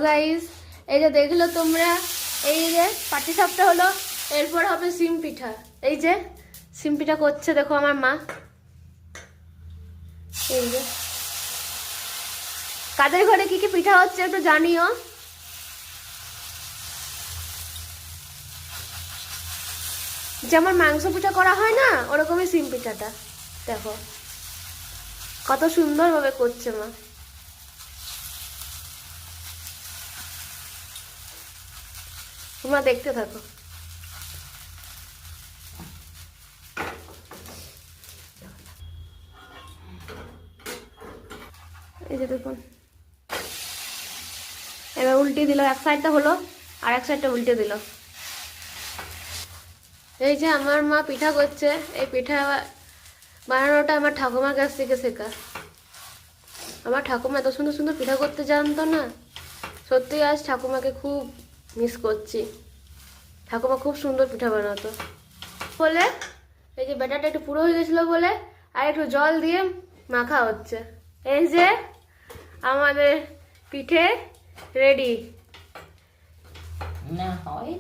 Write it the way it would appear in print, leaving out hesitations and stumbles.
Guys, এই যে দেখলো তোমরা, এই যে পাটি সাপটা হলো, এরপর হবে সিম পিঠা। এই যে সিম পিঠা করছে, দেখো আমার মা। এই যে কাদের ঘরে কি কি পিঠা হচ্ছে একটু জানিও। যেমন মাংস পিঠা করা হয় না, ওরকমই সিম পিঠাটা দেখো কত সুন্দর ভাবে করছে মা। তোমরা দেখতে থাকো। এই যে দেখুন, এবার উল্টে দিল, এক সাইডটা হলো আর এক সাইডটা উল্টে দিল। এই যে আমার মা পিঠা করছে, এই পিঠা বানানোটা আমার ঠাকুমার কাছ থেকে শেখা। আমার ঠাকুমা এত সুন্দর সুন্দর পিঠা করতে জানতো না, সত্যি আজ ঠাকুমাকে খুব মিস করছি। ঠাকুমা খুব সুন্দর পিঠা বানাতো বলে, এই যে ব্যাটারটা একটু পুরো হয়ে গেছিলো বলে আর একটু জল দিয়ে মাখা হচ্ছে। এই যে আমাদের পিঠে রেডি। না হয়